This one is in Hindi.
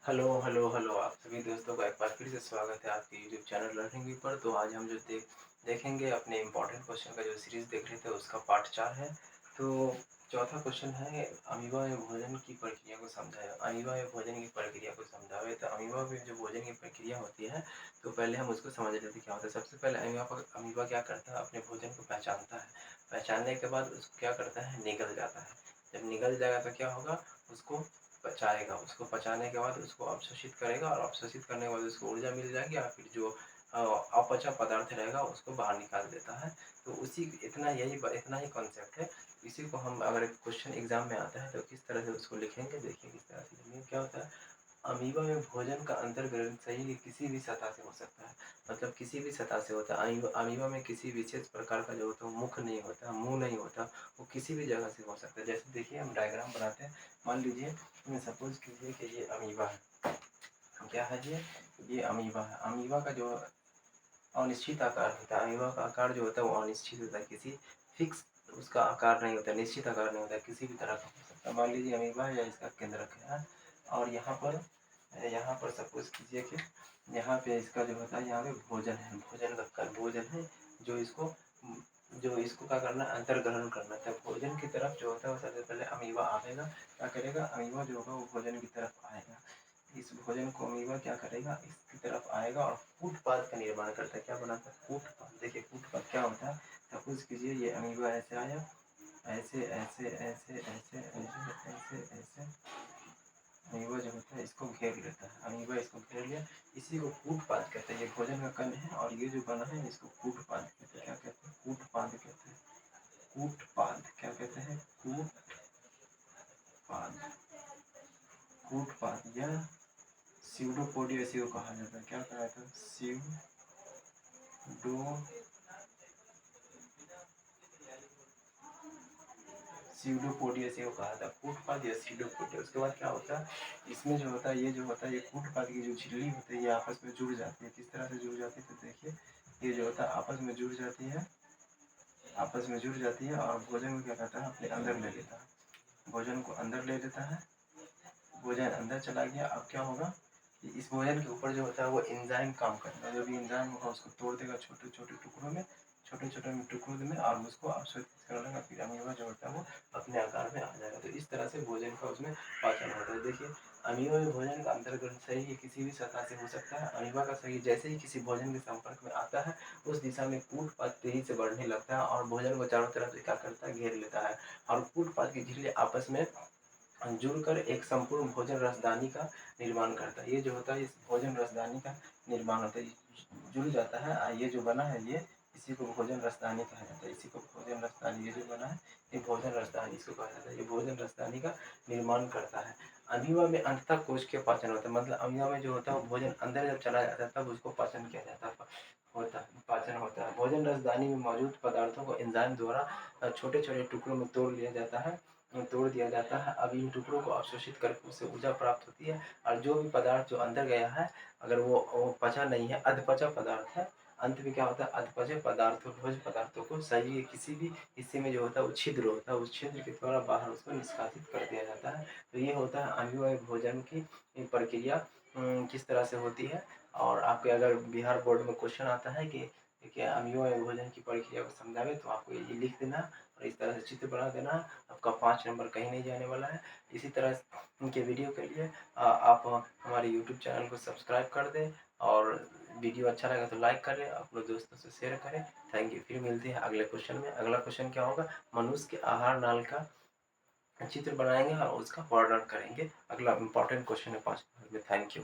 Hello, hello, hello! आप सभी दोस्तों का एक बार फिर से स्वागत है आपके यूट्यूब चैनल लर्निंग व्यू पर। तो आज हम जो देखेंगे अपने इम्पोर्टेंट क्वेश्चन का जो सीरीज़ देख रहे थे उसका पार्ट 4 है। तो चौथा क्वेश्चन है अमीबा में भोजन की प्रक्रिया को समझाएँ। अमीबा में भोजन की प्रक्रिया को समझावे। तो अमीबा में जो भोजन की प्रक्रिया होती है, तो पहले हम उसको समझ लेते हैं क्या होता है। सबसे पहले अमीबा क्या करता है, अपने भोजन को पहचानता है। पहचानने के बाद उसको क्या करता है, निगल जाता है। जब निगल जाएगा तो क्या होगा, उसको पचाएगा, उसको पचाने के बाद उसको अवशोषित करेगा और अवशोषित करने के बाद उसको ऊर्जा मिल जाएगी और फिर जो अपचा पदार्थ रहेगा उसको बाहर निकाल देता है। तो उसी इतना ही कॉन्सेप्ट है। इसी को हम अगर क्वेश्चन एग्जाम में आता है तो किस तरह से उसको लिखेंगे, देखिए किस तरह से लिखेंगे। क्या होता है, अमीबा में भोजन का अंतर्ग्रहण सही किसी भी सतह से हो सकता है, मतलब किसी भी सतह से होता है। अमीबा में किसी विशेष प्रकार का जो होता है मुख नहीं होता, मुंह नहीं होता, वो किसी भी जगह से हो सकता है। जैसे देखिए हम डायग्राम बनाते हैं। मान लीजिए, सपोज कीजिए कि ये अमीबा है। क्या है ये अमीबा है। अमीबा का जो अनिश्चित आकार होता है, अमीबा का आकार जो होता है वो अनिश्चित होता है, किसी फिक्स उसका आकार नहीं होता, निश्चित आकार नहीं होता, किसी भी तरह का हो सकता है। मान लीजिए अमीबा है या इसका केंद्रक है, और यहाँ पर सपोज कीजिए कि यहाँ पे इसका जो होता है, यहाँ पे भोजन है, भोजन है जो इसको क्या करना है, अंतर ग्रहण करना था। भोजन की तरफ जो होता है वो सबसे पहले अमीबा आएगा। क्या करेगा, अमीबा जो होगा वो भोजन की तरफ आएगा। इस भोजन को अमीबा क्या करेगा, इसकी तरफ आएगा और फुटपाथ का निर्माण करता है। क्या बनाता है, फुटपाथ। देखिए फुटपाथ क्या होता है, सपोज कीजिए ये अमीबा ऐसे आया, ऐसे ऐसे ऐसे ऐसे ऐसे ऐसे ऐसे अमीबा जो होता है इसको घेर लेता है। अमीबा इसको घेर लिया, इसी को फुटपाथ कहते हैं। ये भोजन का कण है और ये जो बना है इसको फुटपाथ कहते हैं। क्या कहते हैं, फुटपाथ कहते हैं। कूटपाद क्या कहते हैं, कूटपाद। कूटपाद या स्यूडोपोडिया को कहा जाता है। क्या कहा जाता है, स्यूडोपोडिया को कहा था, कूटपाद या स्यूडोपोडिया। उसके बाद क्या होता है, इसमें जो होता है ये कूटपाद की जो झिल्ली होती है ये आपस में जुड़ जाती है। किस तरह से जुड़ जाती है, तो देखिए ये जो होता है आपस में जुड़ जाती है, और भोजन को क्या करता है, अपने अंदर ले लेता है। भोजन को अंदर ले लेता है, भोजन अंदर चला गया। अब क्या होगा कि इस भोजन के ऊपर जो होता है वो एंजाइम काम करता है। जो भी एंजाइम होगा उसको तोड़ देगा छोटे छोटे टुकड़ों में, और उसको अवशोषित कर लेगा। फिर अमीबा जो होता है वो अपने आकार में आ जाएगा। तो इस तरह से भोजन का उसमें पाचन होता है। देखिए अमीबा में भोजन का अंतर्ग्रहण शरीर की किसी भी सतह से हो सकता है। अमीबा का शरीर जैसे ही किसी भोजन के संपर्क में आता है, उस दिशा में कूटपाद तेजी से बढ़ने लगता है और भोजन को चारों तरफ से क्या करता है, घेर लेता है। और कूटपाद की झिल्ली आपस में जुड़कर एक संपूर्ण भोजन रसदानी का निर्माण करता है। ये जो होता है इस भोजन रसदानी का निर्माण होता है, जुड़ जाता है। ये जो बना है ये, इसी को भोजन रसदानी कहा जाता है। इसी को भोजन रसदानी, ये जो बना है ये भोजन रसदानी इसको कहा जाता है। ये भोजन रसदानी का निर्माण करता है। अमीबा में अंततः कोशिकीय पाचन होता है, मतलब अमीबा में जो होता है वो भोजन अंदर जब चला जाता है तब उसको पाचन किया जाता है, पाचन होता है। भोजन रसदानी में मौजूद पदार्थों को एंजाइम द्वारा छोटे छोटे टुकड़ों में तोड़ दिया जाता है। अब इन टुकड़ों को अवशोषित करके उससे ऊर्जा प्राप्त होती है, और जो भी पदार्थ जो अंदर गया है, अगर वो पचा नहीं है, अधपचा पदार्थ है, अंत में क्या होता है, अधपचे पदार्थों भोज्य पदार्थों को शरीर के किसी भी हिस्से में जो होता है वो छिद्र होता है, उस छिद्र के द्वारा बाहर उसको निष्कासित कर दिया जाता है। तो ये होता है अमीबा में भोजन की प्रक्रिया किस तरह से होती है। और आपके अगर बिहार बोर्ड में क्वेश्चन आता है कि अमीबा में भोजन की प्रक्रिया को समझावे, तो आपको ये लिख देना और इस तरह से चित्र बना देना। आपका 5 नंबर कहीं नहीं जाने वाला है। इसी तरह के वीडियो के लिए आप हमारे यूट्यूब चैनल को सब्सक्राइब कर दें, और वीडियो अच्छा लगा तो लाइक करें, अपने दोस्तों से शेयर करें। Thank you. फिर मिलते हैं अगले क्वेश्चन में। अगला क्वेश्चन क्या होगा, मनुष्य के आहार नाल का चित्र बनाएंगे और उसका वर्णन करेंगे। अगला इंपॉर्टेंट क्वेश्चन है 5 नंबर में। Thank you.